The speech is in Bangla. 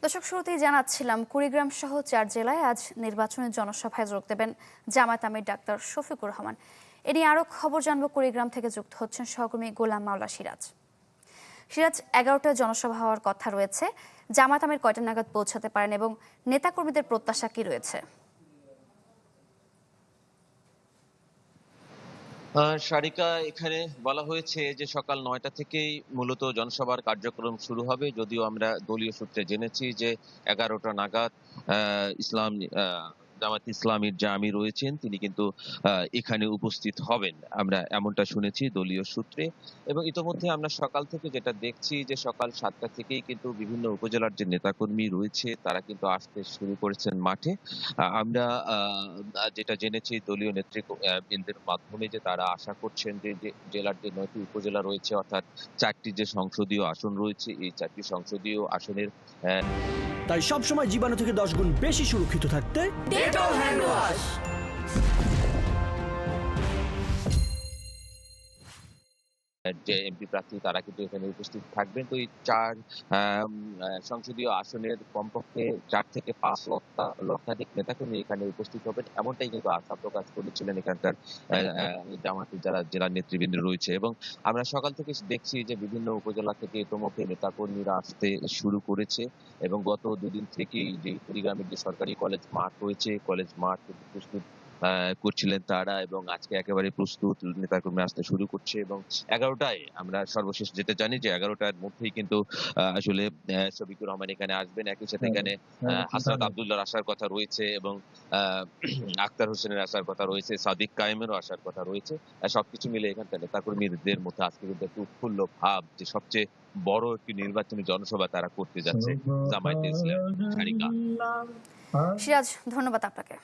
দর্শক, শুরুতেই জানাচ্ছিলাম কুড়িগ্রাম সহ 4 জেলায় আজ নির্বাচনী জনসভায় যোগ দেবেন জামায়াত আমির ডাক্তার শফিকুর রহমান। এ নিয়ে আরও খবর জানবো। কুড়িগ্রাম থেকে যুক্ত হচ্ছেন সহকর্মী গোলাম মাওলা সিরাজ। 11টায় জনসভা হওয়ার কথা রয়েছে। জামায়াত আমির কয়টা নাগাদ পৌঁছাতে পারেন এবং নেতাকর্মীদের প্রত্যাশা কি রয়েছে? সারিকা, এখানে বলা হয়েছে যে সকাল ৯টা থেকেই মূলত জনসভার কার্যক্রম শুরু হবে। যদিও আমরা দলীয় সূত্রে জেনেছি যে 11টা নাগাদ ইসলাম জামাত ইসলামীর যে আমির রয়েছেন তিনি কিন্তু এখানে উপস্থিত হবেন। আমরা এমনটা শুনেছি দলীয় সূত্রে। এবং ইতোমধ্যে আমরা সকাল থেকে যেটা দেখছি যে সকাল 7টা থেকেই কিন্তু বিভিন্ন উপজেলার যে নেতাকর্মী রয়েছে তারা কিন্তু আসতে শুরু করেছেন মাঠে। আমরা যেটা জেনেছি দলীয় নেতৃবৃন্দের মাধ্যমে যে তারা আশা করছেন যে জেলার যে ৯টি উপজেলা রয়েছে, অর্থাৎ 4টি যে সংসদীয় আসন রয়েছে, এই 4টি সংসদীয় আসনের তাই সবসময় জীবাণু থেকে 10 গুণ বেশি সুরক্ষিত থাকতে ডেটল হ্যান্ড ওয়াশ। যে এমপি প্রার্থী তারা কিন্তু এখানে উপস্থিত থাকবেন। তো এই 4 সংসদীয় আসনের কমপক্ষে 4 থেকে 5 লক্ষাধিক নেতাকর্মী এখানে উপস্থিত হবেন, এমনটাই কিন্তু আশা প্রকাশ করেছিলেন এখানকার জামায়াতের যারা জেলা নেতৃবৃন্দ রয়েছে। এবং আমরা সকাল থেকে দেখছি যে বিভিন্ন উপজেলা থেকে ইতোমধ্যে নেতাকর্মীরা আসতে শুরু করেছে। এবং গত দুদিন থেকেই যে কুড়িগ্রামের যে সরকারি কলেজ মাঠ রয়েছে, কলেজ মাঠ কিন্তু প্রস্তুত করছিলেন তারা, এবং আজকে একেবারে প্রস্তুত নেতাকর্মী আসতে শুরু করছে। এবং 11টায় আমরা সর্বশেষ যেটা জানি যে 11টার মধ্যেই কিন্তু আসলে শফিকুর রহমান এখানে আসবেন। একই সাথে এখানে হাসরাত আব্দুল্লাহর আসার কথা রয়েছে, এবং আক্তার হোসেনের আসার কথা রয়েছে, সাদিক কায়েমেরও আসার কথা রয়েছে। সবকিছু মিলে এখানকার নেতাকর্মীদের মধ্যে আজকে কিন্তু একটু উৎফুল্ল ভাব যে সবচেয়ে বড় একটি নির্বাচনী জনসভা তারা করতে যাচ্ছে জামায়াতে ইসলাম। সারিকা। সিরাজ, ধন্যবাদ আপনাকে।